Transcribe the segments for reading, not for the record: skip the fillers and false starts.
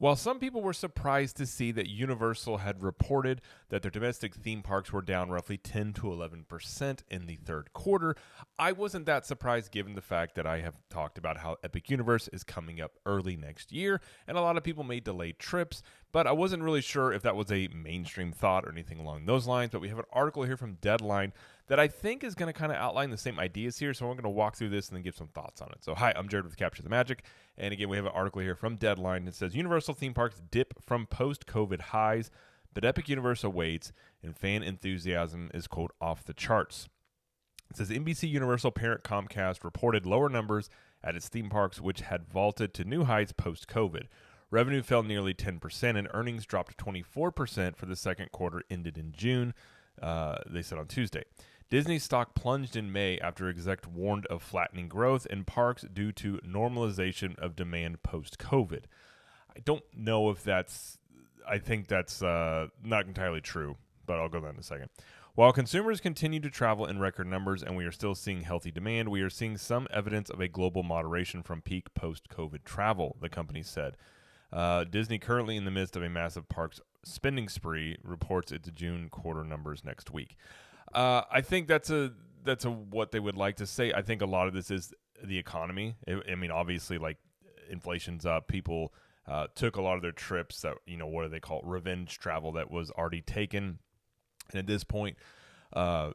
While some people were surprised to see that Universal had reported that their domestic theme parks were down roughly 10 to 11% in the third quarter, I wasn't that surprised given the fact that I have talked about how Epic Universe is coming up early next year, and a lot of people may delay trips, but I wasn't really sure if that was a mainstream thought or anything along those lines. But we have an article here from Deadline that I think is going to kind of outline the same ideas here, so we're going to walk through this and then give some thoughts on it. So hi, I'm Jared with Capture the Magic, and again, we have an article here from Deadline that says Universal theme parks dip from post-COVID highs, but Epic Universe awaits, and fan enthusiasm is, quote, off the charts. It says NBC Universal parent Comcast reported lower numbers at its theme parks, which had vaulted to new heights post-COVID. Revenue fell nearly 10%, and earnings dropped 24% for the second quarter ended in June, they said on Tuesday. Disney stock plunged in May after exec warned of flattening growth in parks due to normalization of demand post-COVID. I don't know if I think that's not entirely true, but I'll go there in a second. While consumers continue to travel in record numbers and we are still seeing healthy demand, we are seeing some evidence of a global moderation from peak post-COVID travel, the company said. Disney, currently in the midst of a massive parks spending spree, reports its June quarter numbers next week. I think that's what they would like to say. I think a lot of this is the economy. I mean, obviously, like, inflation's up. People took a lot of their trips that, what do they call it? Revenge travel that was already taken. And at this point,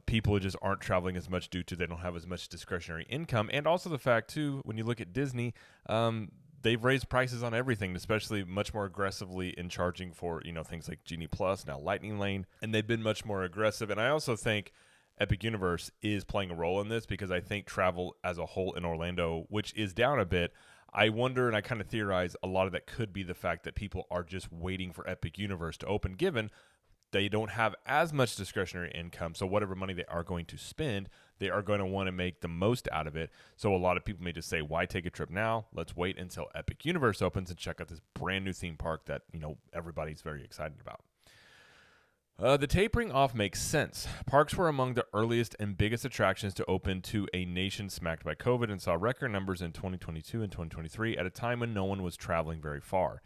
people just aren't traveling as much due to they don't have as much discretionary income. And also the fact, too, when you look at Disney, they've raised prices on everything, especially much more aggressively in charging for, things like Genie Plus, now Lightning Lane, and they've been much more aggressive. And I also think Epic Universe is playing a role in this because I think travel as a whole in Orlando, which is down a bit, I wonder, and I kind of theorize a lot of that could be the fact that people are just waiting for Epic Universe to open, given they don't have as much discretionary income. So whatever money they are going to spend, they are going to want to make the most out of it. So a lot of people may just say, why take a trip now? Let's wait until Epic Universe opens and check out this brand new theme park that, everybody's very excited about. The tapering off makes sense. Parks were among the earliest and biggest attractions to open to a nation smacked by COVID and saw record numbers in 2022 and 2023 at a time when no one was traveling very far.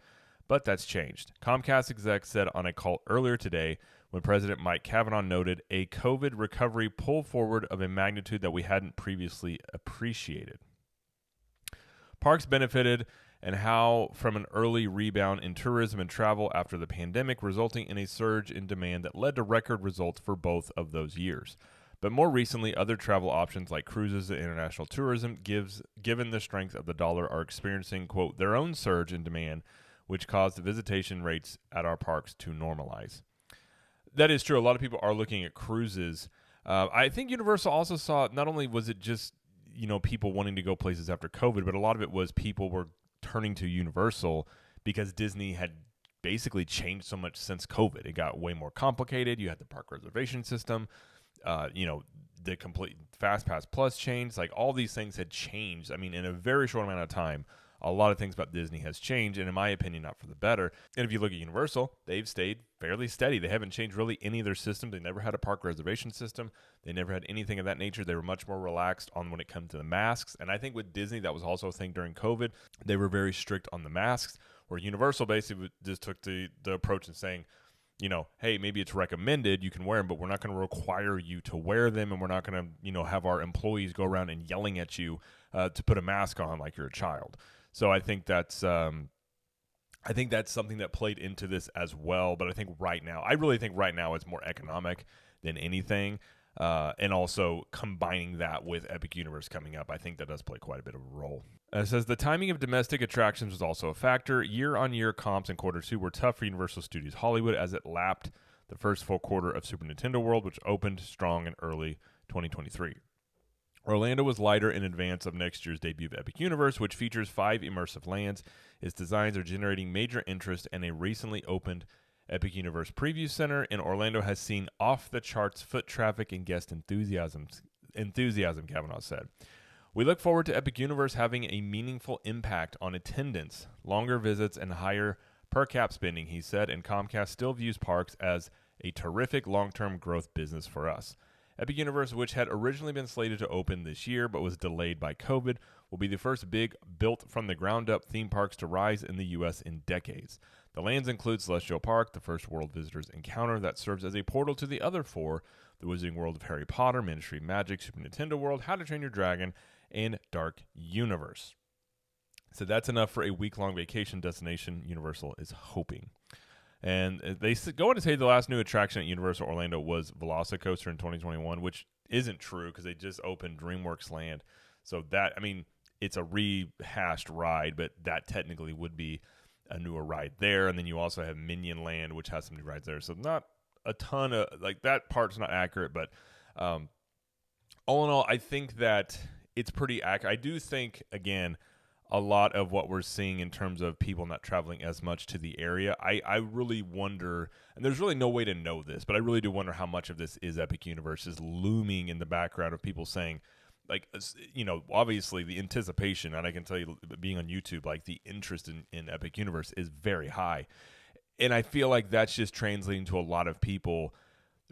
But that's changed. Comcast exec said on a call earlier today when President Mike Kavanaugh noted a COVID recovery pull forward of a magnitude that we hadn't previously appreciated. Parks benefited and how from an early rebound in tourism and travel after the pandemic, resulting in a surge in demand that led to record results for both of those years. But more recently, other travel options like cruises and international tourism, given the strength of the dollar, are experiencing, quote, their own surge in demand, which caused the visitation rates at our parks to normalize. That is true. A lot of people are looking at cruises. I think Universal also saw, not only was it just, people wanting to go places after COVID, but a lot of it was people were turning to Universal because Disney had basically changed so much since COVID. It got way more complicated. You had the park reservation system, the complete FastPass Plus changed. Like, all these things had changed. I mean, in a very short amount of time, a lot of things about Disney has changed, and in my opinion, not for the better. And if you look at Universal, they've stayed fairly steady. They haven't changed really any of their systems. They never had a park reservation system. They never had anything of that nature. They were much more relaxed on when it comes to the masks. And I think with Disney, that was also a thing during COVID. They were very strict on the masks, where Universal basically just took the approach and saying, hey, maybe it's recommended, you can wear them, but we're not going to require you to wear them, and we're not going to, have our employees go around and yelling at you to put a mask on like you're a child. So I think that's something that played into this as well. But I really think right now it's more economic than anything. And also combining that with Epic Universe coming up, I think that does play quite a bit of a role. It says the timing of domestic attractions was also a factor. Year-on-year comps in quarter two were tough for Universal Studios Hollywood as it lapped the first full quarter of Super Nintendo World, which opened strong in early 2023. Orlando was lighter in advance of next year's debut of Epic Universe, which features 5 immersive lands. Its designs are generating major interest, and a recently opened Epic Universe Preview Center in Orlando has seen off-the-charts foot traffic and guest enthusiasm, Kavanaugh said. We look forward to Epic Universe having a meaningful impact on attendance, longer visits, and higher per-cap spending, he said, and Comcast still views parks as a terrific long-term growth business for us. Epic Universe, which had originally been slated to open this year but was delayed by COVID, will be the first big built-from-the-ground-up theme parks to rise in the U.S. in decades. The lands include Celestial Park, the first world visitors encounter that serves as a portal to the other four, the Wizarding World of Harry Potter, Ministry of Magic, Super Nintendo World, How to Train Your Dragon, and Dark Universe. So that's enough for a week-long vacation destination, Universal is hoping. And they go on to say the last new attraction at Universal Orlando was Velocicoaster in 2021, which isn't true because they just opened DreamWorks Land. So that, I mean, it's a rehashed ride, but that technically would be a newer ride there. And then you also have Minion Land, which has some new rides there. So not a ton of, like, that part's not accurate, but all in all, I think that it's pretty accurate. I do think, again, a lot of what we're seeing in terms of people not traveling as much to the area, I really wonder, and there's really no way to know this, but I really do wonder how much of this is Epic Universe is looming in the background of people saying, like, you know, obviously the anticipation, and I can tell you, being on YouTube, like, the interest in Epic Universe is very high. And I feel like that's just translating to a lot of people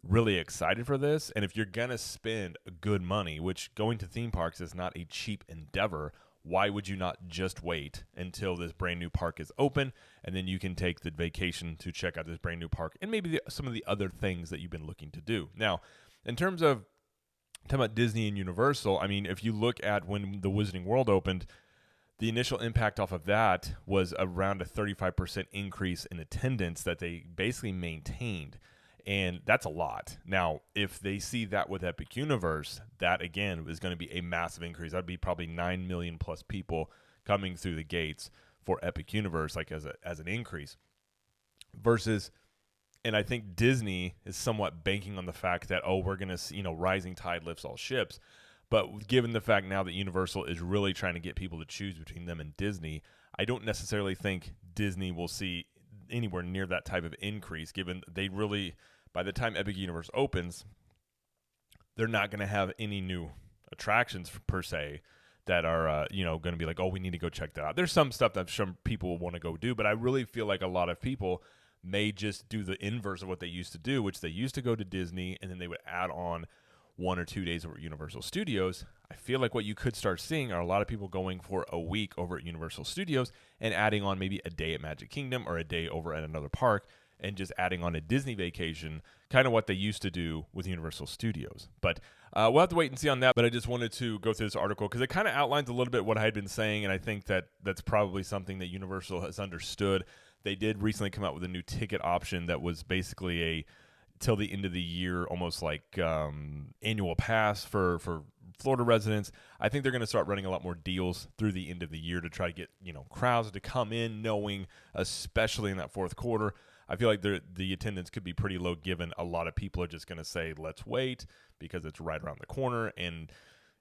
really excited for this. And if you're going to spend good money, which going to theme parks is not a cheap endeavor, why would you not just wait until this brand new park is open, and then you can take the vacation to check out this brand new park and maybe some of the other things that you've been looking to do. Now, in terms of talking about Disney and Universal, I mean, if you look at when the Wizarding World opened, the initial impact off of that was around a 35% increase in attendance that they basically maintained. And that's a lot. Now, if they see that with Epic Universe, that again is going to be a massive increase. That'd be probably 9 million plus people coming through the gates for Epic Universe, like as an increase. Versus, and I think Disney is somewhat banking on the fact that, oh, we're going to see, you know, rising tide lifts all ships. But given the fact now that Universal is really trying to get people to choose between them and Disney, I don't necessarily think Disney will see anywhere near that type of increase, given they really, by the time Epic Universe opens, they're not going to have any new attractions per se that are, you know, going to be like, oh, we need to go check that out. There's some stuff that some people will want to go do, but I really feel like a lot of people may just do the inverse of what they used to do, which they used to go to Disney and then they would add on 1 or 2 days over at Universal Studios. I feel like what you could start seeing are a lot of people going for a week over at Universal Studios and adding on maybe a day at Magic Kingdom or a day over at another park and just adding on a Disney vacation, kind of what they used to do with Universal Studios. But we'll have to wait and see on that. But I just wanted to go through this article because it kind of outlines a little bit what I had been saying, and I think that that's probably something that Universal has understood. They did recently come out with a new ticket option that was basically a till the end of the year, almost like annual pass for Florida residents. I think they're going to start running a lot more deals through the end of the year to try to get, you know, crowds to come in, knowing, especially in that fourth quarter, I feel like the attendance could be pretty low, given a lot of people are just going to say, let's wait because it's right around the corner. And,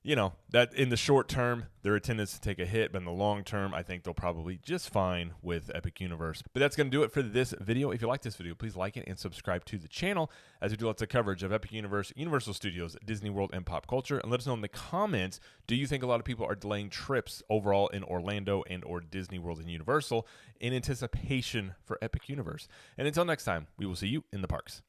you know, that in the short term, their attendance to take a hit, but in the long term, I think they'll probably just fine with Epic Universe. But that's going to do it for this video. If you like this video, please like it and subscribe to the channel as we do lots of coverage of Epic Universe, Universal Studios, Disney World, and pop culture. And let us know in the comments, do you think a lot of people are delaying trips overall in Orlando and or Disney World and Universal in anticipation for Epic Universe? And until next time, we will see you in the parks.